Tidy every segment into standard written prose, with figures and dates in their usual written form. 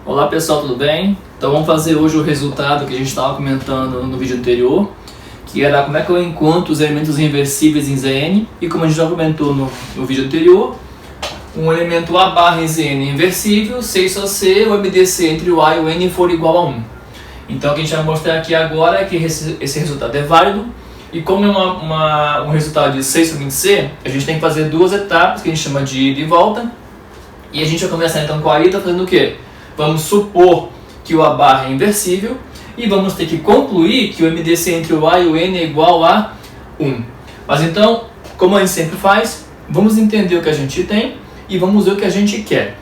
Olá pessoal, tudo bem? Então vamos fazer hoje o resultado que a gente estava comentando no vídeo anterior, que era como é que eu encontro os elementos inversíveis em Zn, e como a gente já comentou no vídeo anterior, um elemento A barra em Zn é inversível, se só se o MDC entre o A e o N for igual a 1. Então o que a gente vai mostrar aqui agora é que esse resultado é válido, e como é um resultado de 6 sobre C, a gente tem que fazer duas etapas que a gente chama de ida e volta, e a gente vai começar então com a ida fazendo o quê? Vamos supor que o A barra é inversível e vamos ter que concluir que o MDC entre o A e o N é igual a 1. Mas então, como a gente sempre faz, vamos entender o que a gente tem e vamos ver o que a gente quer.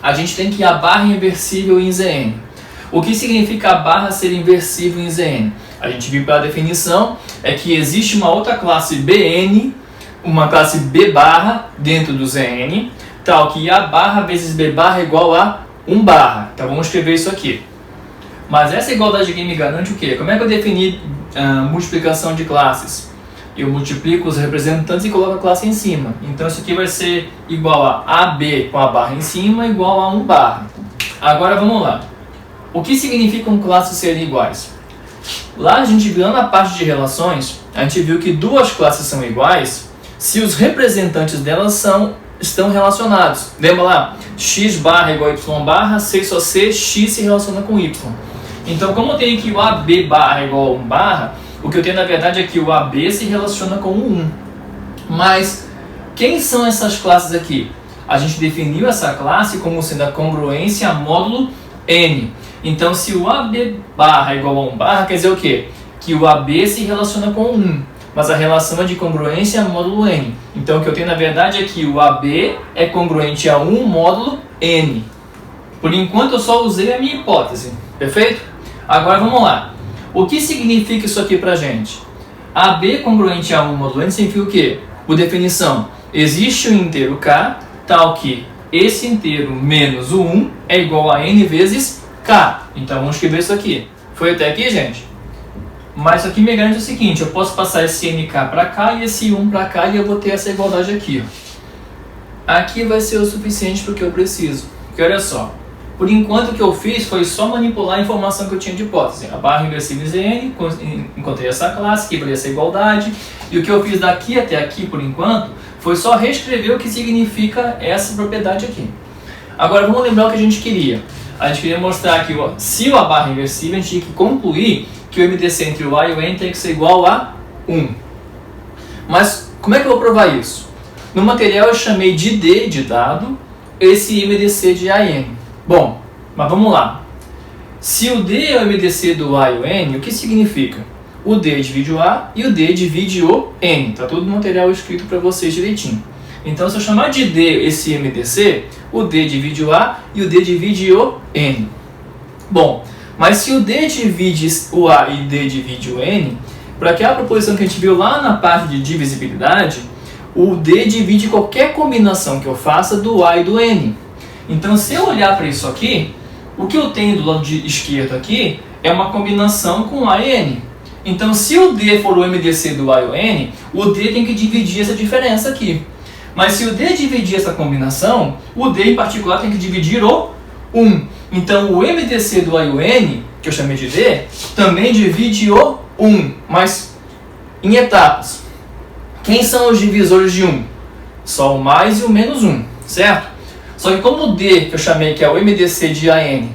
A gente tem que A barra é inversível em Zn. O que significa a barra ser inversível em Zn? A gente viu pela definição, é que existe uma outra classe Bn, uma classe B barra dentro do Zn, tal que A barra vezes B barra é igual a 1 barra. Então vamos escrever isso aqui. Mas essa igualdade aqui me garante o quê? Como é que eu defini multiplicação de classes? Eu multiplico os representantes e coloco a classe em cima. Então isso aqui vai ser igual a AB com a barra em cima igual a 1 barra. Agora vamos lá. O que significam classes serem iguais? Lá a gente viu na parte de relações, a gente viu que duas classes são iguais se os representantes delas estão relacionados. Lembra lá? X barra igual a Y barra, C só C, X se relaciona com Y. Então, como eu tenho que o AB barra é igual a 1 barra, o que eu tenho na verdade é que o AB se relaciona com o 1. Mas, quem são essas classes aqui? A gente definiu essa classe como sendo a congruência módulo N. Então, se o AB barra é igual a 1 barra, quer dizer o quê? Que o AB se relaciona com o 1. Mas a relação é de congruência módulo N. Então, o que eu tenho na verdade é que o AB é congruente a 1 módulo N. Por enquanto, eu só usei a minha hipótese. Perfeito? Agora, vamos lá. O que significa isso aqui pra gente? AB congruente a 1 módulo N significa o quê? Por definição, existe um inteiro K, tal que esse inteiro menos o 1 é igual a N vezes K. Então, vamos escrever isso aqui. Foi até aqui, gente? Mas isso aqui me garante o seguinte, eu posso passar esse NK para cá e esse 1 para cá e eu vou ter essa igualdade aqui. Aqui vai ser o suficiente para o que eu preciso. Porque olha só, por enquanto o que eu fiz foi só manipular a informação que eu tinha de hipótese. A barra inversível Zn, encontrei essa classe, quebrei essa igualdade. E o que eu fiz daqui até aqui, por enquanto, foi só reescrever o que significa essa propriedade aqui. Agora vamos lembrar o que a gente queria. A gente queria mostrar que se o A barra é inversível, a gente tinha que concluir que o MDC entre o A e o N tem que ser igual a 1. Mas como é que eu vou provar isso? No material eu chamei de D de dado, esse MDC de A e N. Bom, mas vamos lá. Se o D é o MDC do A e o N, o que significa? O D divide o A e o D divide o N. Está tudo no material escrito para vocês direitinho. Então se eu chamar de D esse MDC, o D divide o A e o D divide o N. Bom, mas se o D divide o A e D divide o N, para aquela proposição que a gente viu lá na parte de divisibilidade, o D divide qualquer combinação que eu faça do A e do N. Então, se eu olhar para isso aqui, o que eu tenho do lado esquerdo aqui é uma combinação com A e N. Então, se o D for o MDC do A e o N, o D tem que dividir essa diferença aqui. Mas se o D dividir essa combinação, o D em particular tem que dividir o 1. Então, o MDC do A e o N, que eu chamei de D, também divide o 1, mas em etapas. Quem são os divisores de 1? Só o mais e o menos 1, certo? Só que como o D, que eu chamei que é o MDC de A e N,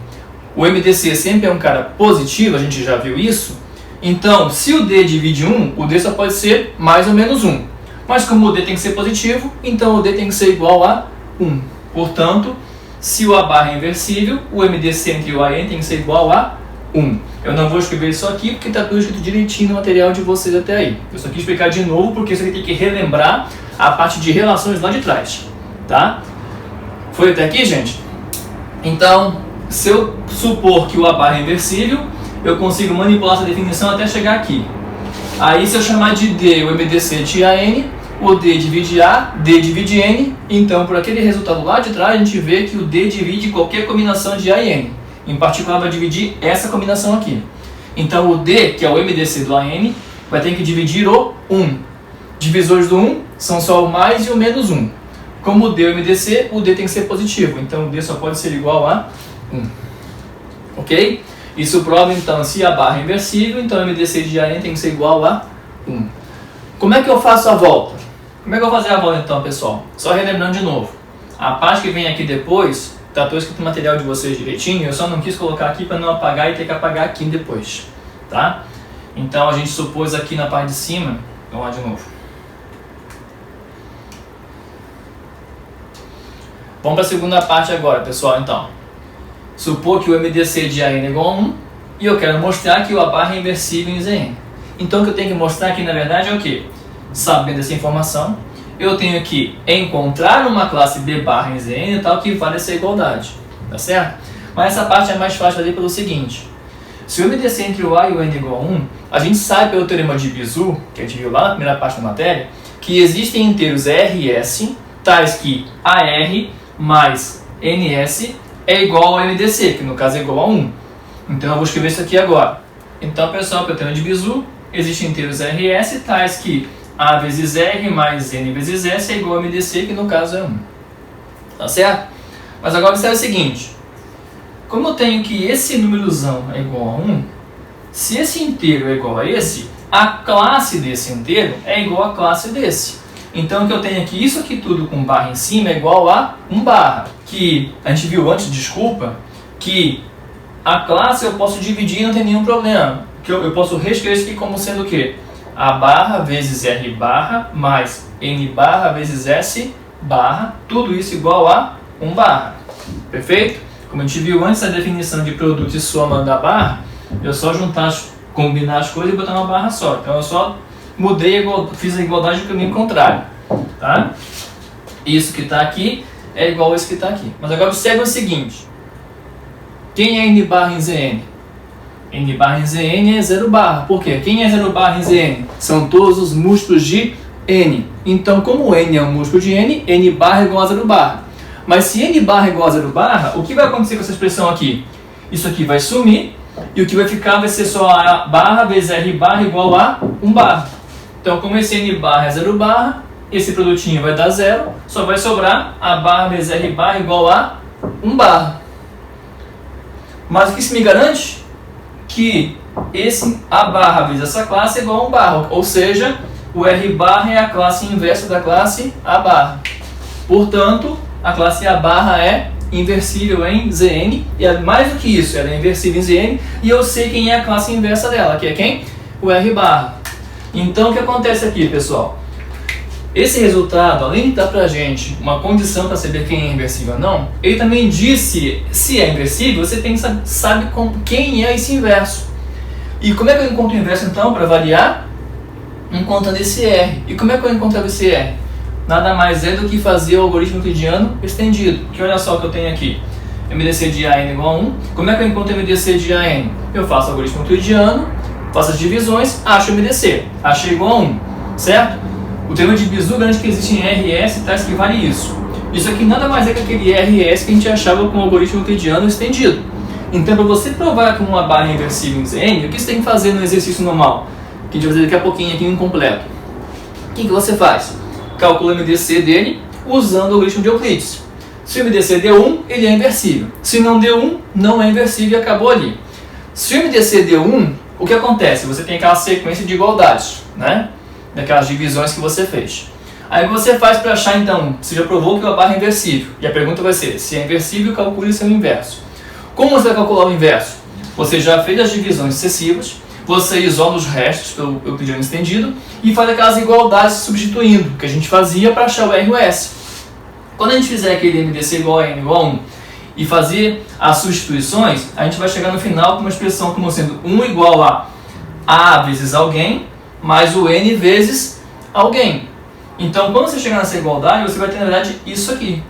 o MDC sempre é um cara positivo, a gente já viu isso, então, se o D divide 1, o D só pode ser mais ou menos 1. Mas como o D tem que ser positivo, então o D tem que ser igual a 1. Portanto, se o A barra é inversível, o MDC entre o A e N tem que ser igual a 1. Eu não vou escrever isso aqui porque está tudo escrito direitinho no material de vocês até aí. Eu só quis explicar de novo porque isso aqui tem que relembrar a parte de relações lá de trás. Tá? Foi até aqui, gente? Então, se eu supor que o A barra é inversível, eu consigo manipular essa definição até chegar aqui. Aí, se eu chamar de D o MDC de AN, o D divide A, D divide N, então por aquele resultado lá de trás a gente vê que o D divide qualquer combinação de A e N. Em particular vai dividir essa combinação aqui. Então o D, que é o MDC do AN, vai ter que dividir o 1. Divisores do 1 são só o mais e o menos 1. Como o D é o MDC, o D tem que ser positivo, então o D só pode ser igual a 1. Ok? Isso prova então, se a barra é inversível, então MDC de AN tem que ser igual a 1. Como é que eu faço a volta? Como é que eu vou fazer a volta então, pessoal? Só relembrando de novo. A parte que vem aqui depois, está todo escrito no material de vocês direitinho, eu só não quis colocar aqui para não apagar e ter que apagar aqui depois. Tá? Então a gente supôs aqui na parte de cima, vamos lá de novo. Vamos para a segunda parte agora, pessoal, então. Supor que o MDC de AN é igual a 1 e eu quero mostrar que a barra é inversível em Zn. Então o que eu tenho que mostrar aqui na verdade é o que? Sabendo dessa informação, eu tenho que encontrar uma classe B barra em Zn e tal que vale essa igualdade. Tá certo? Mas essa parte é mais fácil de fazer pelo seguinte. Se o MDC entre o A e o N é igual a 1, a gente sabe pelo teorema de Bezout, que a gente viu lá na primeira parte da matéria, que existem inteiros R e S, tais que AR mais NS é igual ao MDC, que no caso é igual a 1. Então eu vou escrever isso aqui agora. Então, pessoal, pelo teorema de Bezout, existem inteiros R e S, tais que A vezes R mais N vezes S é igual ao MDC, que no caso é 1. Tá certo? Mas agora observe o seguinte. Como eu tenho que esse númerozão é igual a 1, se esse inteiro é igual a esse, a classe desse inteiro é igual à classe desse. Então, o que eu tenho aqui, isso aqui tudo com barra em cima é igual a 1 barra. Que a gente viu antes, desculpa, que a classe eu posso dividir e não tem nenhum problema. Que eu posso reescrever isso aqui como sendo o quê? A barra vezes R barra mais N barra vezes S barra, tudo isso igual a 1 barra. Perfeito? Como a gente viu antes da definição de produto e soma da barra, eu só combinar as coisas e botar uma barra só. Então eu só mudei, fiz a igualdade do caminho contrário. Tá? Isso que está aqui é igual a isso que está aqui. Mas agora observe o seguinte. Quem é N barra em Zn? N barra em Zn é 0 barra. Por quê? Quem é 0 barra em Zn? São todos os múltiplos de N. Então, como N é um múltiplo de N, N barra é igual a 0 barra. Mas se N barra é igual a 0 barra, o que vai acontecer com essa expressão aqui? Isso aqui vai sumir e o que vai ficar vai ser só A barra vezes R barra igual a 1 barra. Então, como esse N barra é 0 barra, esse produtinho vai dar 0, só vai sobrar A barra vezes R barra igual a 1 barra. Mas o que isso me garante? Que esse A barra vezes essa classe é igual a 1 barra, ou seja, o R barra é a classe inversa da classe A barra. Portanto, a classe A barra é inversível em Zn, e é mais do que isso, ela é inversível em Zn, e eu sei quem é a classe inversa dela, que é quem? O R barra. Então, o que acontece aqui, pessoal? Esse resultado, além de dar pra gente uma condição para saber quem é inversível ou não, ele também disse, se é inversível, você tem que saber quem é esse inverso. E como é que eu encontro o inverso, então, para variar? Encontrando esse R. E como é que eu encontrava esse R? Nada mais é do que fazer o algoritmo euclidiano estendido. Que olha só o que eu tenho aqui. MDC de AN igual a 1. Como é que eu encontro MDC de AN? Eu faço o algoritmo euclidiano, faço as divisões, acho MDC. Achei igual a 1. Certo? O teorema de Bezout garante que existem RS tais que vale isso. Isso aqui nada mais é que aquele RS que a gente achava com o algoritmo euclidiano estendido. Então, para você provar que uma barra é inversível em Zn, o que você tem que fazer no exercício normal? Que a gente vai fazer daqui a pouquinho aqui no incompleto. O que você faz? Calcula o MDC dele usando o algoritmo de Euclides. Se o MDC deu 1, ele é inversível. Se não deu 1, não é inversível e acabou ali. Se o MDC deu 1, o que acontece? Você tem aquela sequência de igualdades, né? Daquelas divisões que você fez. Aí você faz para achar, então, você já provou que a barra é inversível. E a pergunta vai ser, se é inversível, calcule seu inverso. Como você vai calcular o inverso? Você já fez as divisões sucessivas, você isola os restos pelo euclidiano estendido e faz aquelas igualdades substituindo, que a gente fazia para achar o R e o S. Quando a gente fizer aquele MDC igual a N igual a 1 e fazer as substituições, a gente vai chegar no final com uma expressão como sendo 1 igual a vezes alguém, mais o N vezes alguém. Então, quando você chegar nessa igualdade, você vai ter, na verdade, isso aqui.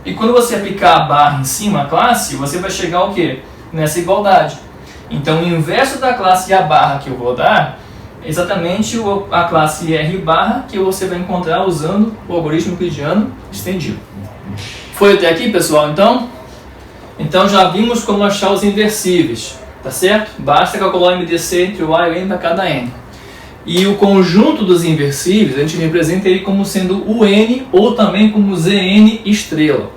E quando você aplicar a barra em cima, a classe, você vai chegar ao quê? Nessa igualdade. Então, o inverso da classe A barra que eu vou dar é exatamente a classe R barra que você vai encontrar usando o algoritmo euclidiano estendido. Foi até aqui, pessoal, então? Então, já vimos como achar os inversíveis, tá certo? Basta calcular o MDC entre o A e o N para cada N. E o conjunto dos inversíveis, a gente representa ele como sendo o N ou também como Zn estrela.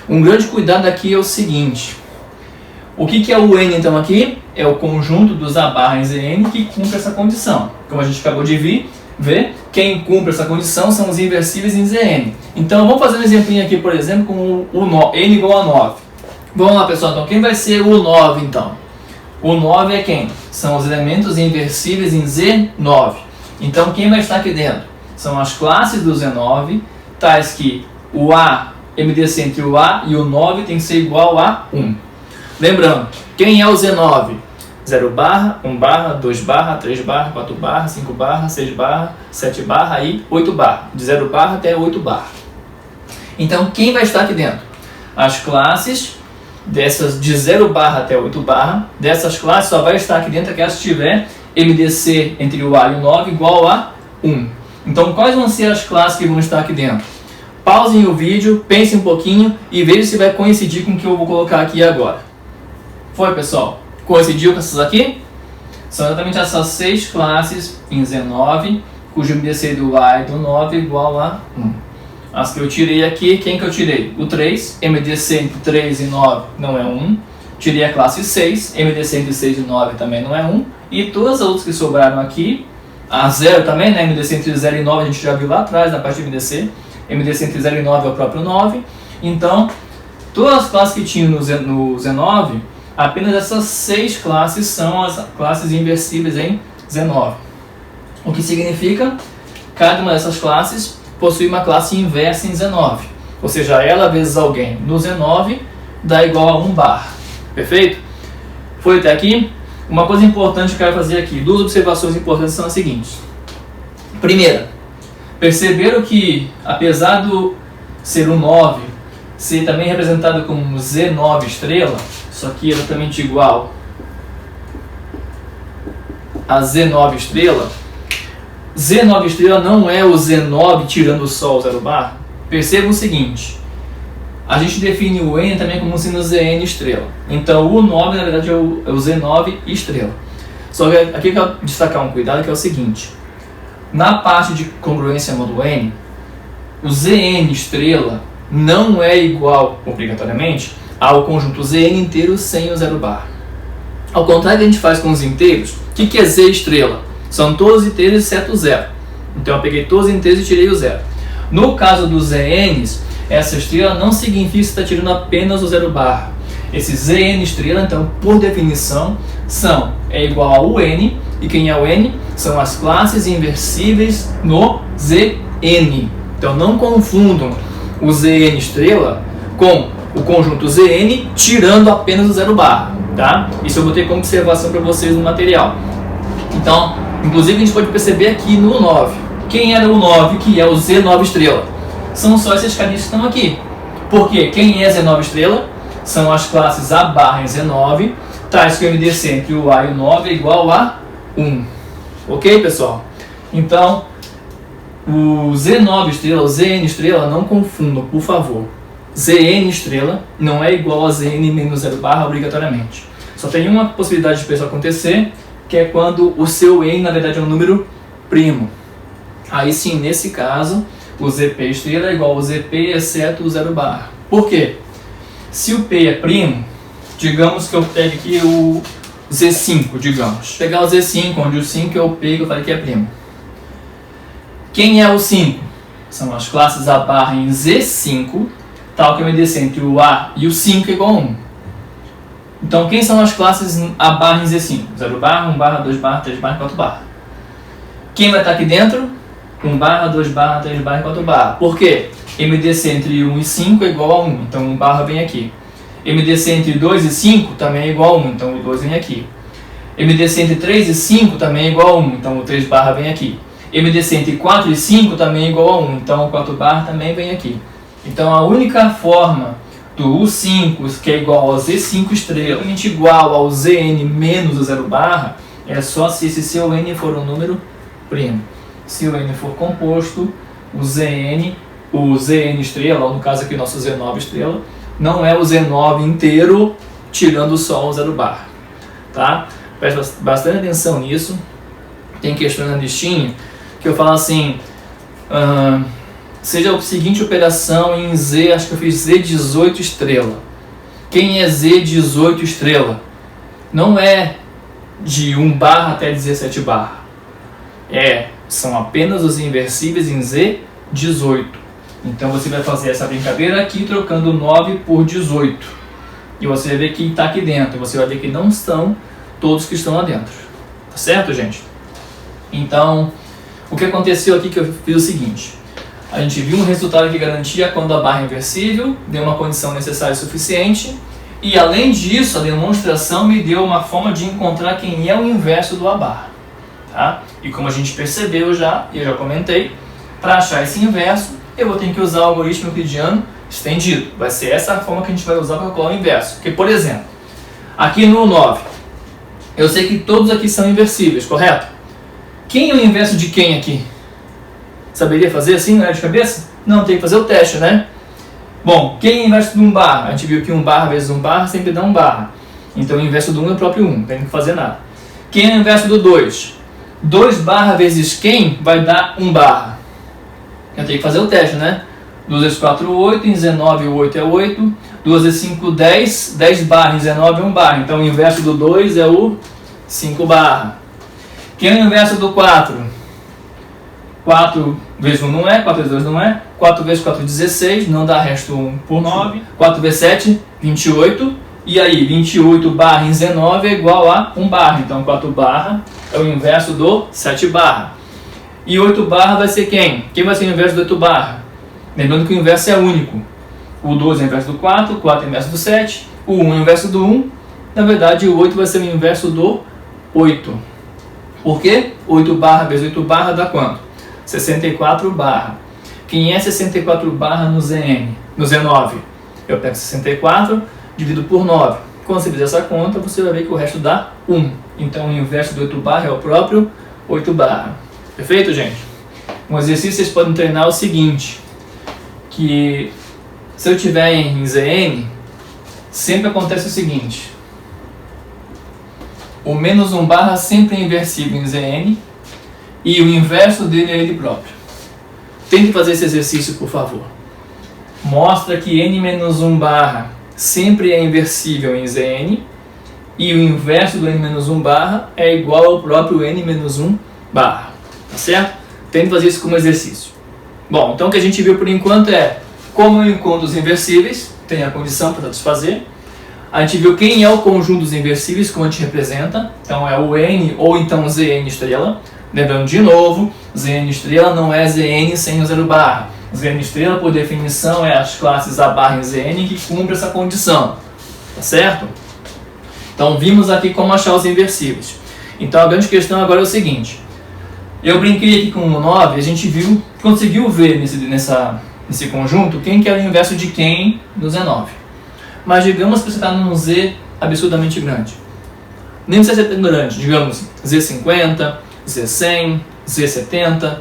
Um grande cuidado aqui é o seguinte. O que é o N então aqui? É o conjunto dos A barra em Zn que cumpre essa condição. Como a gente acabou de ver, quem cumpre essa condição são os inversíveis em Zn. Então vamos fazer um exemplinho aqui, por exemplo, com o N igual a 9. Vamos lá, pessoal, então quem vai ser o 9 então? O 9 é quem? São os elementos inversíveis em Z9. Então quem vai estar aqui dentro? São as classes do Z9, tais que o A, MDC entre o A e o 9 tem que ser igual a 1. Lembrando, quem é o Z9? 0 barra, 1 barra, 2 barra, 3 barra, 4 barra, 5 barra, 6 barra, 7 barra e 8 barra. De 0 barra até 8 barra. Então quem vai estar aqui dentro? As classes dessas de 0 barra até 8 barra, dessas classes só vai estar aqui dentro aquelas que tiver MDC entre o A e o 9 igual a 1. Então quais vão ser as classes que vão estar aqui dentro? Pausem o vídeo, pensem um pouquinho e vejam se vai coincidir com o que eu vou colocar aqui agora. Foi, pessoal? Coincidiu com essas aqui? São exatamente essas 6 classes em Z9, cujo MDC do A e do 9 é igual a 1. As que eu tirei aqui, quem que eu tirei? O 3, MDC entre 3 e 9 não é 1. Tirei a classe 6, MDC entre 6 e 9 também não é 1. E todas as outras que sobraram aqui, a 0 também, né? MDC entre 0 e 9 a gente já viu lá atrás, na parte de MDC. MDC entre 0 e 9 é o próprio 9. Então, todas as classes que tinham no Z9, apenas essas 6 classes são as classes inversíveis em Z9. O que significa? Cada uma dessas classes possui uma classe inversa em Z9. Ou seja, ela vezes alguém no Z9 dá igual a 1 barra. Perfeito? Foi até aqui? Uma coisa importante que eu quero fazer aqui, 2 observações importantes são as seguintes. Primeira, perceberam que, apesar do ser um 9 ser também representado como Z9 estrela, isso aqui é exatamente igual a Z9 estrela, Z9 estrela não é o Z9 tirando o Sol 0 barra. Percebam o seguinte, a gente define o N também como sendo Zn estrela. Então o 9 na verdade é o Z9 estrela. Só que aqui eu quero destacar um cuidado que é o seguinte, na parte de congruência modo N, o Zn estrela não é igual, obrigatoriamente, ao conjunto Zn inteiro sem o 0 barra. Ao contrário que a gente faz com os inteiros, o que é Z estrela? São todos inteiros exceto o 0. Então eu peguei todos os inteiros e tirei o 0. No caso dos Zns, essa estrela não significa que está tirando apenas o 0 barra. Esse Zn estrela, então, por definição, é igual ao N, e quem é o N? São as classes inversíveis no Zn. Então não confundam o Zn estrela com o conjunto Zn tirando apenas o 0 barra, tá? Isso eu botei como observação para vocês no material. Então, inclusive a gente pode perceber aqui no 9. Quem era o 9 que é o Z9 estrela? São só esses carinhas que estão aqui. Porque quem é Z9 estrela? São as classes A barra em Z9, tais que o MDC entre o A e o 9 é igual a 1. Ok, pessoal? Então, o Z9 estrela, o Zn estrela, não confundam, por favor. Zn estrela não é igual a Zn menos 0 barra obrigatoriamente. Só tem uma possibilidade de isso acontecer, que é quando o seu N, na verdade, é um número primo. Aí sim, nesse caso, o Zp estrela é igual ao Zp exceto o 0 barra. Por quê? Se o P é primo, digamos que eu pegue aqui o Z5, digamos. Pegar o Z5, onde o 5 é o P que eu falei que é primo. Quem é o 5? São as classes A barra em Z5, tal que eu MDC entre o A e o 5 é igual a 1. Então, quem são as classes A barra em Z5? 0 barra, 1 barra, 2 barra, 3 barra, 4 barra. Quem vai estar aqui dentro? 1 barra, 2 barra, 3 barra e 4 barra. Por quê? MDC entre 1 e 5 é igual a 1, então 1 barra vem aqui. MDC entre 2 e 5 também é igual a 1, então o 2 vem aqui. MDC entre 3 e 5 também é igual a 1, então o 3 barra vem aqui. MDC entre 4 e 5 também é igual a 1, então o 4 barra também vem aqui. Então a única forma do U5, que é igual ao Z5 estrela, igual ao Zn menos o 0 barra, é só se esse seu N for um número primo. Se o N for composto, o Zn estrela, ou no caso aqui o nosso Z9 estrela, não é o Z9 inteiro, tirando só o 0 barra. Tá? Preste bastante atenção nisso. Tem questão na listinha que eu falo assim, seja a seguinte operação em Z, acho que eu fiz Z18 estrela. quem é Z18 estrela? Não é de 1 barra até 17 barra. São apenas os inversíveis em Z18. Então você vai fazer essa brincadeira aqui trocando 9 por 18. E você vai ver quem está aqui dentro. Você vai ver que não estão todos que estão lá dentro. Tá certo, gente? Então, o que aconteceu aqui que eu fiz o seguinte. A gente viu um resultado que garantia quando a barra é inversível, deu uma condição necessária e suficiente. E além disso, a demonstração me deu uma forma de encontrar quem é o inverso do A barra. Tá? E como a gente percebeu já, e eu já comentei, para achar esse inverso, eu vou ter que usar o algoritmo euclidiano estendido. Vai ser essa a forma que a gente vai usar para calcular o inverso. Porque, por exemplo, aqui no 9, eu sei que todos aqui são inversíveis, correto? Quem é o inverso de quem aqui? Saberia fazer assim, de cabeça? Não, tem que fazer o teste, né? Bom, quem é o inverso de 1 barra? A gente viu que 1 barra vezes 1 barra sempre dá 1 barra. Então o inverso do 1 é o próprio 1, não tem que fazer nada. Quem é o inverso do 2? 2 barra vezes quem vai dar 1 barra? Eu tenho que fazer o teste, né? 2 vezes 4, 8, em 19 o 8 é 8. 2 vezes 5, 10, 10 barra, em 19 é 1 barra. Então o inverso do 2 é o 5 barra. Quem é o inverso do 4? 4 vezes 1 não é, 4 vezes 2 não é. 4 vezes 4, 16, não dá resto 1 por 9. 4 vezes 7, 28. E aí, 28 barra em 19 é igual a 1 barra. Então 4 barra é o inverso do 7 barra. E 8 barra vai ser quem? Quem vai ser o inverso do 8 barra? Lembrando que o inverso é único. O 2 é o inverso do 4, o 4 é o inverso do 7, o 1 é o inverso do 1. Na verdade, o 8 vai ser o inverso do 8. Por quê? 8 barra vezes 8 barra dá quanto? 64 barra. Quem é 64 barra no ZN? No Z9? Eu pego 64, divido por 9. Quando você fizer essa conta, você vai ver que o resto dá 1. Então, o inverso do 8 barra é o próprio 8 barra. Perfeito, gente? Um exercício vocês podem treinar é o seguinte, que se eu tiver em ZN, sempre acontece o seguinte, o menos 1 barra sempre é inversível em ZN e o inverso dele é ele próprio. Tente fazer esse exercício, por favor. Mostra que n menos 1 barra sempre é inversível em ZN e o inverso do n menos 1 barra é igual ao próprio n menos 1 barra. Tá certo? Tente fazer isso como exercício. Bom, então o que a gente viu por enquanto é como eu encontro os inversíveis, tem a condição para satisfazer. A gente viu quem é o conjunto dos inversíveis, como a gente representa. Então é o n ou então Zn estrela. Lembrando de novo, Zn estrela não é Zn sem o 0 barra. Zn estrela, por definição, é as classes A barra e Zn que cumprem essa condição. Tá certo? Então vimos aqui como achar os inversíveis. Então a grande questão agora é o seguinte. Eu brinquei aqui com o 9, a gente conseguiu ver nesse conjunto quem que era o inverso de quem no Z9. Mas digamos que você está num Z absurdamente grande. Nem precisa ser grande, digamos Z50, Z100, Z70.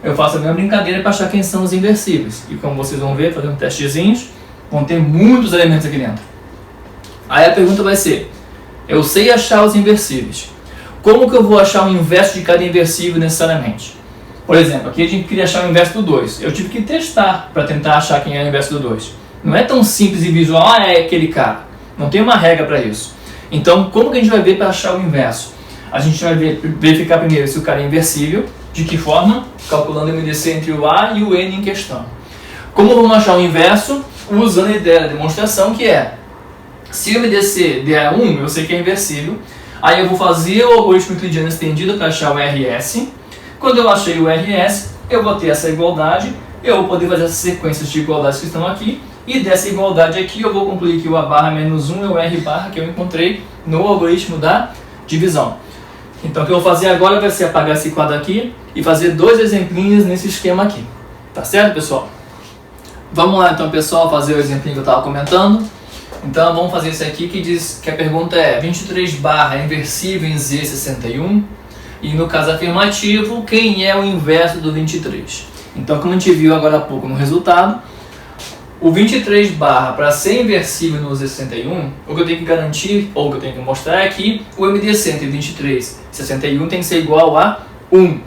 Eu faço a mesma brincadeira para achar quem são os inversíveis. E como vocês vão ver, fazendo testezinhos, vão ter muitos elementos aqui dentro. Aí a pergunta vai ser, eu sei achar os inversíveis. Como que eu vou achar o inverso de cada inversível necessariamente? Por exemplo, aqui a gente queria achar o inverso do 2. Eu tive que testar para tentar achar quem é o inverso do 2. Não é tão simples e visual, é aquele cara. Não tem uma regra para isso. Então, como que a gente vai ver para achar o inverso? A gente vai verificar primeiro se o cara é inversível. De que forma? Calculando o MDC entre o A e o N em questão. Como vamos achar o inverso? Usando a ideia da demonstração, que é, se o MDC der 1, eu sei que é inversível. Aí eu vou fazer o algoritmo euclidiano estendido para achar o RS. Quando eu achei o RS, eu vou ter essa igualdade. Eu vou poder fazer essas sequências de igualdades que estão aqui. E dessa igualdade aqui eu vou concluir que o A barra menos 1 é o R barra que eu encontrei no algoritmo da divisão. Então o que eu vou fazer agora vai ser apagar esse quadro aqui e fazer 2 exemplinhos nesse esquema aqui. Tá certo, pessoal? Vamos lá então, pessoal, fazer o exemplinho que eu estava comentando. Então vamos fazer isso aqui que diz que a pergunta é 23 barra é inversível em Z61 e no caso afirmativo, quem é o inverso do 23? Então como a gente viu agora há pouco no resultado, o 23 barra para ser inversível no Z61, o que eu tenho que garantir, ou o que eu tenho que mostrar é que o MDC entre 23 e 61 tem que ser igual a 1.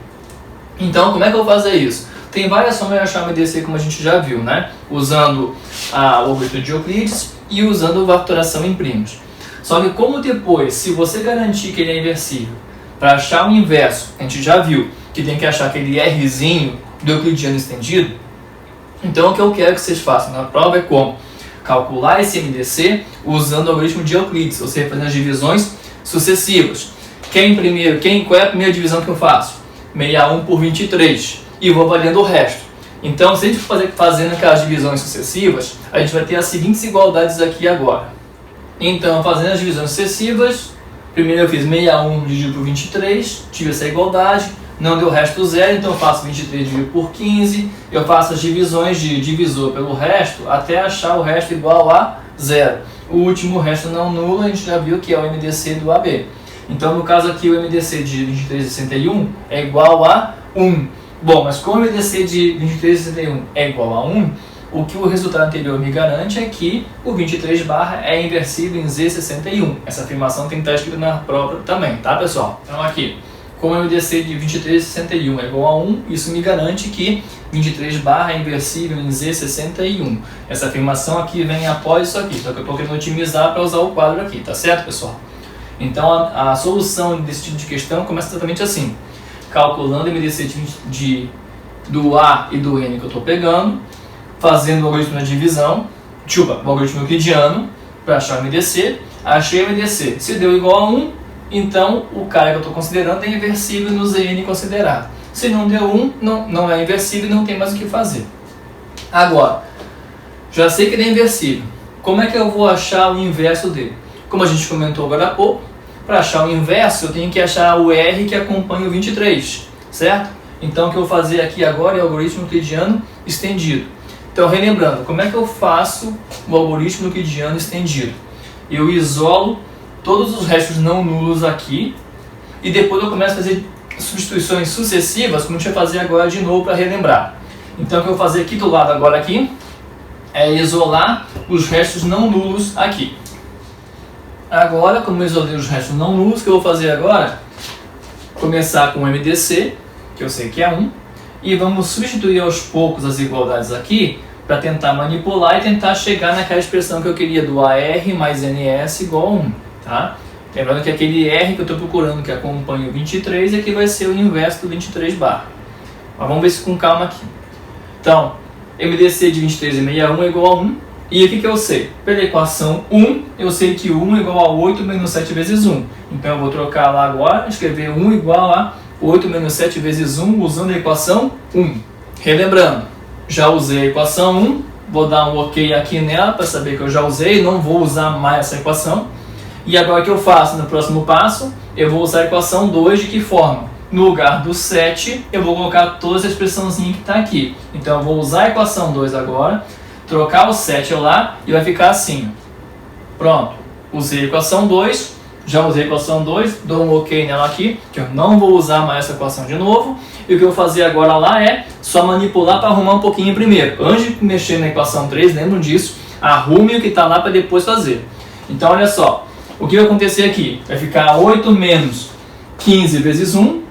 Então como é que eu vou fazer isso? Tem várias formas de achar o MDC como a gente já viu, né? Usando o algoritmo de Euclides e usando factoração em primos. Só que como depois, se você garantir que ele é inversível, para achar o inverso, a gente já viu que tem que achar aquele Rzinho do euclidiano estendido, então o que eu quero que vocês façam na prova é como calcular esse MDC usando o algoritmo de Euclides, ou seja, fazendo as divisões sucessivas. Qual é a primeira divisão que eu faço? 61 por 23 e vou avaliando o resto. Então, se a gente for fazendo aquelas divisões sucessivas, a gente vai ter as seguintes igualdades aqui agora. Então, fazendo as divisões sucessivas, primeiro eu fiz 61 dividido por 23, tive essa igualdade, não deu resto zero, então eu faço 23 dividido por 15, eu faço as divisões de divisor pelo resto até achar o resto igual a zero. O último resto não nulo, a gente já viu que é o MDC do AB. Então, no caso aqui, o MDC de 23,61 é igual a 1. Bom, mas como o MDC de 23,61 é igual a 1, o que o resultado anterior me garante é que o 23 barra é inversível em Z61. Essa afirmação tem que estar escrita na prova também, tá, pessoal? Então, aqui, como o MDC de 23,61 é igual a 1, isso me garante que 23 barra é inversível em Z61. Essa afirmação aqui vem após isso aqui, só que eu estou querendo otimizar para usar o quadro aqui, tá certo, pessoal? Então, a solução desse tipo de questão começa exatamente assim. Calculando o MDC do A e do N que eu estou pegando, fazendo o algoritmo da divisão, o algoritmo euclidiano, para achar o MDC. Achei o MDC. Se deu igual a 1, então o cara que eu estou considerando é inversível no ZN considerado. Se não deu 1, não é inversível e não tem mais o que fazer. Agora, já sei que ele é inversível. Como é que eu vou achar o inverso dele? Como a gente comentou agora há pouco, para achar o inverso eu tenho que achar o R que acompanha o 23, certo? Então o que eu vou fazer aqui agora é o algoritmo euclidiano estendido. Então, relembrando, como é que eu faço o algoritmo euclidiano estendido? Eu isolo todos os restos não nulos aqui e depois eu começo a fazer substituições sucessivas, como a gente vai fazer agora de novo para relembrar. Então, o que eu vou fazer aqui do lado agora aqui é isolar os restos não nulos aqui. Agora, como eu isolei os restos não nulos, o que eu vou fazer agora? Começar com o MDC, que eu sei que é 1, e vamos substituir aos poucos as igualdades aqui para tentar manipular e tentar chegar naquela expressão que eu queria do AR mais NS igual a 1, tá? Lembrando que aquele R que eu estou procurando, que acompanha o 23, aqui vai ser o inverso do 23 barra. Mas vamos ver isso com calma aqui. Então, MDC de 23,61 é igual a 1. E o que eu sei? Pela equação 1, eu sei que 1 é igual a 8 menos 7 vezes 1. Então eu vou trocar lá agora, escrever 1 igual a 8 menos 7 vezes 1 usando a equação 1. Relembrando, já usei a equação 1, vou dar um ok aqui nela para saber que eu já usei, não vou usar mais essa equação. E agora o que eu faço no próximo passo? Eu vou usar a equação 2 de que forma? No lugar do 7, eu vou colocar toda essa expressãozinha que está aqui. Então eu vou usar a equação 2 agora, trocar o 7 lá e vai ficar assim. Pronto, usei a equação 2, já usei a equação 2, dou um ok nela aqui, que eu não vou usar mais essa equação de novo. E o que eu vou fazer agora lá é só manipular para arrumar um pouquinho primeiro. Antes de mexer na equação 3, lembram disso, arrume o que está lá para depois fazer. Então olha só, o que vai acontecer aqui? Vai ficar 8 menos 15 vezes 1,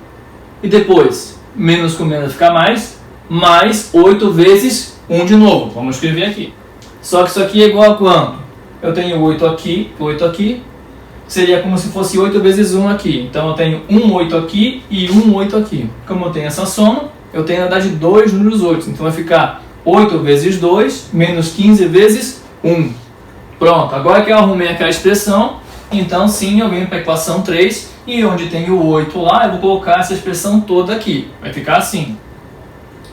e depois, menos com menos fica mais 8 vezes 1 de novo. Vamos escrever aqui. Só que isso aqui é igual a quanto? Eu tenho 8 aqui, seria como se fosse 8 vezes 1 aqui. Então eu tenho 8 aqui e 8 aqui. Como eu tenho essa soma, eu tenho na verdade 2 números 8. Então vai ficar 8 vezes 2 menos 15 vezes 1. Pronto, agora que eu arrumei aquela expressão, então sim, eu venho para a equação 3 e onde tem o 8 lá, eu vou colocar essa expressão toda aqui. Vai ficar assim.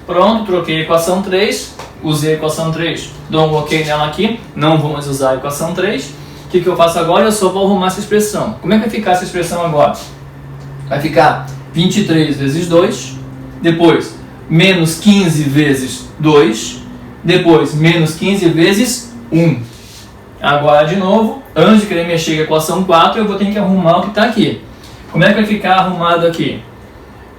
Pronto, troquei a equação 3, usei a equação 3, dou um ok nela aqui, não vou mais usar a equação 3. O que eu faço agora? Eu só vou arrumar essa expressão. Como é que vai ficar essa expressão agora? Vai ficar 23 vezes 2, depois menos 15 vezes 2, depois menos 15 vezes 1. Agora de novo, antes de querer mexer com a equação 4, eu vou ter que arrumar o que está aqui. Como é que vai ficar arrumado aqui?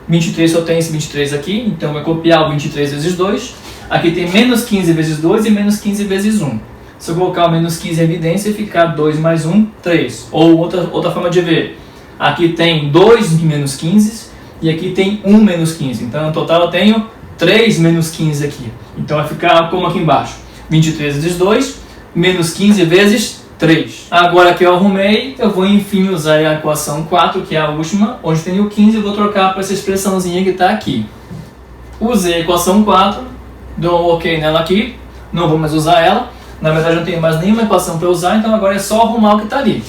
23 só tem esse 23 aqui, então vai copiar o 23 vezes 2. Aqui tem menos 15 vezes 2 e menos 15 vezes 1. Se eu colocar o menos 15 em evidência, vai ficar 2 mais 1, 3. Ou outra forma de ver. Aqui tem 2 menos 15 e aqui tem 1 menos 15. Então, no total, eu tenho 3 menos 15 aqui. Então, vai ficar como aqui embaixo. 23 vezes 2, menos 15 vezes 3. Agora que eu arrumei, eu vou enfim usar a equação 4, que é a última, onde tem o 15, eu vou trocar para essa expressãozinha que está aqui. Usei a equação 4, dou um ok nela aqui, não vou mais usar ela. Na verdade, eu não tenho mais nenhuma equação para usar, então agora é só arrumar o que está ali.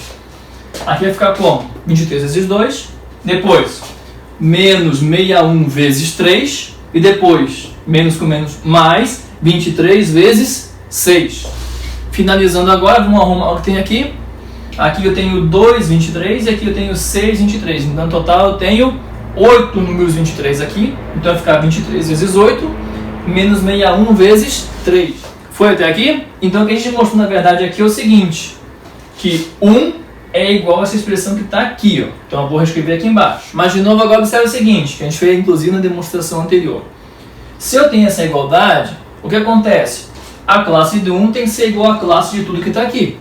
Aqui vai ficar como? 23 vezes 2, depois menos 61 vezes 3, e depois menos com menos mais 23 vezes 6. Finalizando agora, vamos arrumar o que tem aqui. Aqui eu tenho 2, 23 e aqui eu tenho 6, 23. Então, no total eu tenho 8 números 23 aqui. Então vai ficar 23 vezes 8, menos 61 vezes 3. Foi até aqui? Então o que a gente mostrou na verdade aqui é o seguinte, que 1 é igual a essa expressão que está aqui, ó. Então eu vou reescrever aqui embaixo. Mas de novo agora observe o seguinte, que a gente fez inclusive na demonstração anterior. Se eu tenho essa igualdade, o que acontece? A classe do 1 tem que ser igual à classe de tudo que está aqui.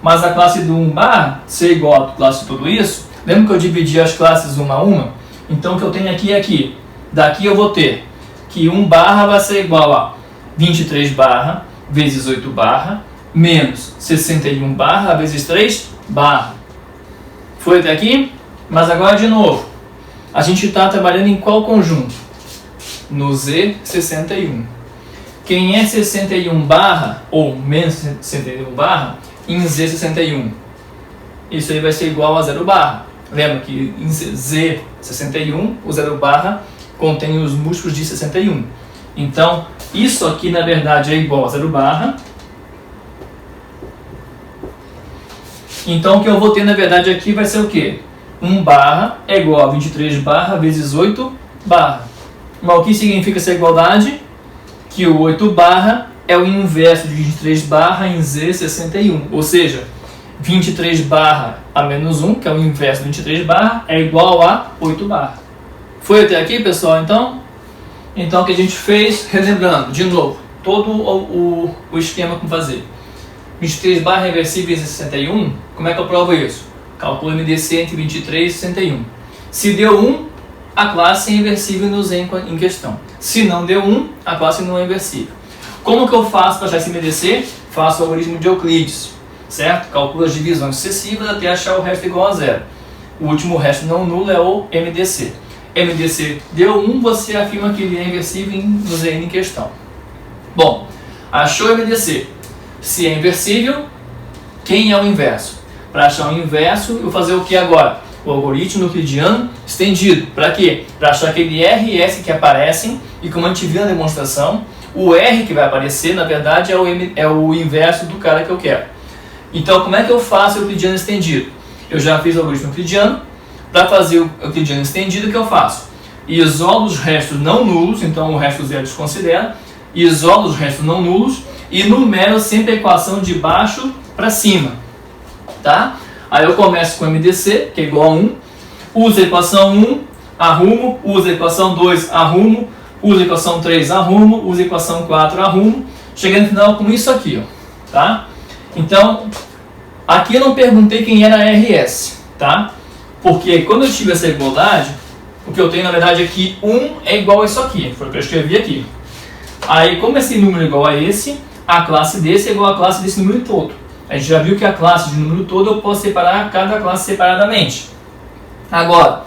Mas a classe do 1 barra ser igual à classe de tudo isso, lembra que eu dividi as classes uma a uma? Então o que eu tenho aqui é aqui. Daqui eu vou ter que 1 barra vai ser igual a 23 barra vezes 8 barra menos 61 barra vezes 3 barra. Foi até aqui? Mas agora de novo. A gente está trabalhando em qual conjunto? No Z61. Quem é 61 barra ou menos 61 barra em Z61? Isso aí vai ser igual a 0 barra. Lembra que em Z61 o 0 barra contém os múltiplos de 61. Então, isso aqui na verdade é igual a 0 barra. Então, o que eu vou ter na verdade aqui vai ser o quê? 1 barra é igual a 23 barra vezes 8 barra. Mas o que significa essa igualdade? Que o 8 barra é o inverso de 23 barra em Z61. Ou seja, 23 barra a menos 1, que é o inverso de 23 barra, é igual a 8 barra. Foi até aqui, pessoal, então? Então, o que a gente fez, relembrando, de novo, todo o esquema como fazer. 23 barra reversível em 61, como é que eu provo isso? Calculo MDC entre 23 e 61. Se deu 1, a classe é inversível no Z em questão. Se não deu 1, a classe não é inversível. Como que eu faço para achar esse MDC? Faço o algoritmo de Euclides, certo? Calculo as divisões sucessivas até achar o resto igual a 0. O último resto não nulo é o MDC. MDC deu 1, você afirma que ele é inversível no Z em questão. Bom, achou o MDC. Se é inversível, quem é o inverso? Para achar o inverso, eu vou fazer o que agora? O algoritmo euclidiano estendido. Para quê? Para achar aquele R e S que aparecem, e como a gente viu na demonstração, o R que vai aparecer, na verdade, é o inverso do cara que eu quero. Então, como é que eu faço o euclidiano estendido? Eu já fiz o algoritmo euclidiano. Para fazer o euclidiano estendido, o que eu faço? Isolo os restos não nulos, então o resto zero desconsidera, isolo os restos não nulos e numero sempre a equação de baixo para cima. Tá? Aí eu começo com MDC, que é igual a 1, uso a equação 1, arrumo, uso a equação 2, arrumo, uso a equação 3, arrumo, uso a equação 4, arrumo, chegando no final com isso aqui, ó, tá? Então, aqui eu não perguntei quem era RS, tá? Porque quando eu tive essa igualdade, o que eu tenho na verdade é que 1 é igual a isso aqui, foi o que eu escrevi aqui. Aí, como esse número é igual a esse, a classe desse é igual à classe desse número todo. A gente já viu que a classe de número todo eu posso separar cada classe separadamente. Agora,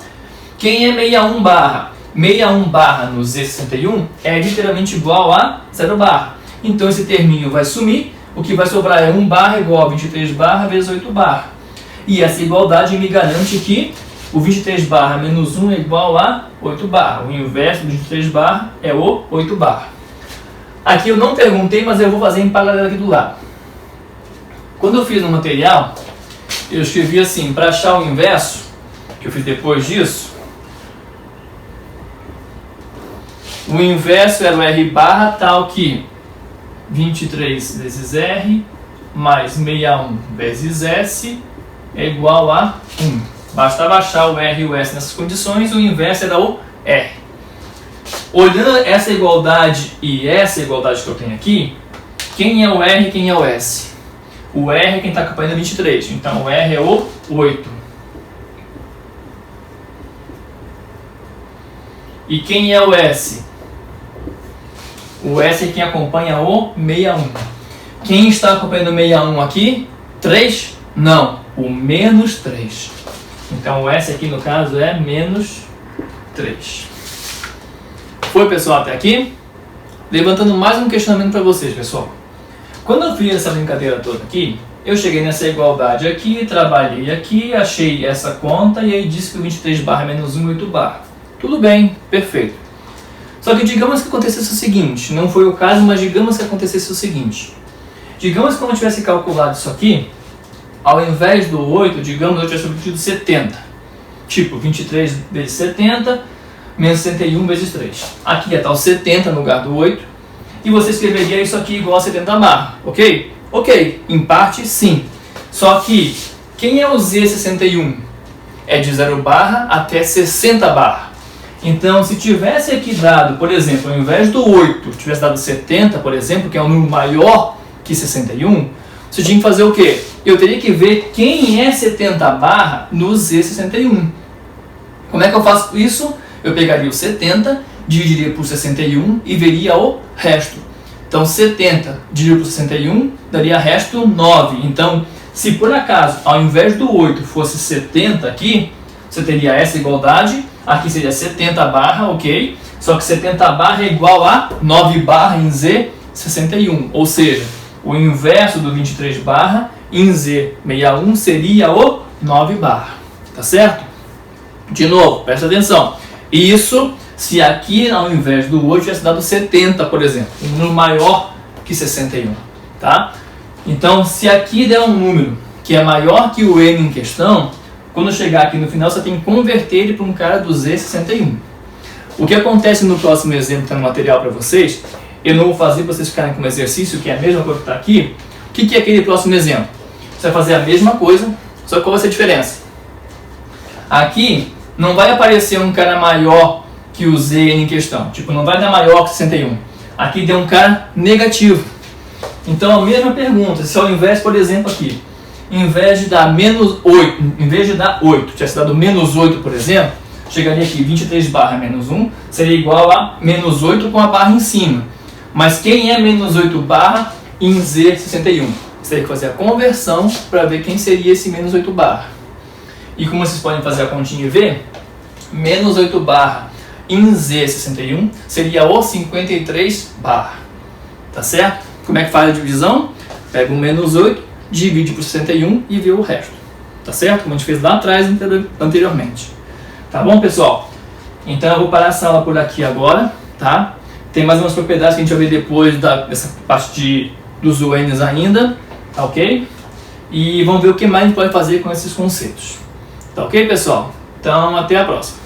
quem é 61 barra? 61 barra no Z61 é literalmente igual a 0 barra. Então esse terminho vai sumir, o que vai sobrar é 1 barra igual a 23 barra vezes 8 barra. E essa igualdade me garante que o 23 barra menos 1 é igual a 8 barra. O inverso do 23 barra é o 8 barra. Aqui eu não perguntei, mas eu vou fazer em paralelo aqui do lado. Quando eu fiz no material, eu escrevi assim, para achar o inverso, que eu fiz depois disso, o inverso era o R barra tal que 23 vezes R mais 61 vezes S é igual a 1. Bastava achar o R e o S nessas condições, o inverso era o R. Olhando essa igualdade e essa igualdade que eu tenho aqui, quem é o R e quem é o S? O R é quem está acompanhando a 23, então o R é o 8. E quem é o S? O S é quem acompanha o 61. Quem está acompanhando o 61 aqui? 3? Não, o menos 3. Então o S aqui no caso é menos 3. Foi, pessoal, até aqui? Levantando mais um questionamento para vocês, pessoal. Quando eu fiz essa brincadeira toda aqui, eu cheguei nessa igualdade aqui, trabalhei aqui, achei essa conta e aí disse que o 23 barra menos 1 é 8 barra. Tudo bem, perfeito. Só que digamos que acontecesse o seguinte, não foi o caso, mas digamos que acontecesse o seguinte. Digamos que quando eu tivesse calculado isso aqui, ao invés do 8, digamos, eu tivesse obtido 70. Tipo, 23 vezes 70, menos 61 vezes 3. Aqui ia estar o 70 no lugar do 8. E você escreveria isso aqui igual a 70 barra, ok? Ok, em parte sim. Só que, quem é o Z61? É de 0 barra até 60 barra. Então, se tivesse aqui dado, por exemplo, ao invés do 8, tivesse dado 70, por exemplo, que é um número maior que 61, você tinha que fazer o quê? Eu teria que ver quem é 70 barra no Z61. Como é que eu faço isso? Eu pegaria o 70, dividiria por 61 e veria o resto. Então 70 dividido por 61 daria resto 9. Então, se por acaso, ao invés do 8 fosse 70 aqui, você teria essa igualdade. Aqui seria 70 barra, ok? Só que 70 barra é igual a 9 barra em Z61. Ou seja, o inverso do 23 barra em Z61 seria o 9 barra. Tá certo? De novo, presta atenção. Isso se aqui ao invés do 8 tivesse dado 70, por exemplo. Um número maior que 61. Tá? Então, se aqui der um número que é maior que o N em questão, quando chegar aqui no final, você tem que converter ele para um cara do Z61. O que acontece no próximo exemplo que está no material para vocês, eu não vou fazer para vocês ficarem com um exercício, que é a mesma coisa que está aqui. O que é aquele próximo exemplo? Você vai fazer a mesma coisa, só que qual vai ser a diferença? Aqui não vai aparecer um cara maior que o ZN em questão. Tipo, não vai dar maior que 61. Aqui deu um cara negativo. Então, a mesma pergunta, se ao invés, por exemplo, aqui, em vez de dar menos 8, em vez de dar 8, tivesse dado menos 8, por exemplo, chegaria aqui 23 barra menos 1, seria igual a menos 8 com a barra em cima. Mas quem é menos 8 barra em Z61? Você teria que fazer a conversão para ver quem seria esse menos 8 barra. E como vocês podem fazer a continha e ver, menos 8 barra em Z61 seria o 53 barra. Tá certo? Como é que faz a divisão? Pega o menos 8, divide por 61 e vê o resto. Tá certo? Como a gente fez lá atrás anteriormente. Tá bom, pessoal? Então eu vou parar essa aula por aqui agora, tá? Tem mais umas propriedades que a gente vai ver depois dessa parte dos UNs ainda, tá ok? E vamos ver o que mais a gente pode fazer com esses conceitos. Tá ok, pessoal? Então até a próxima.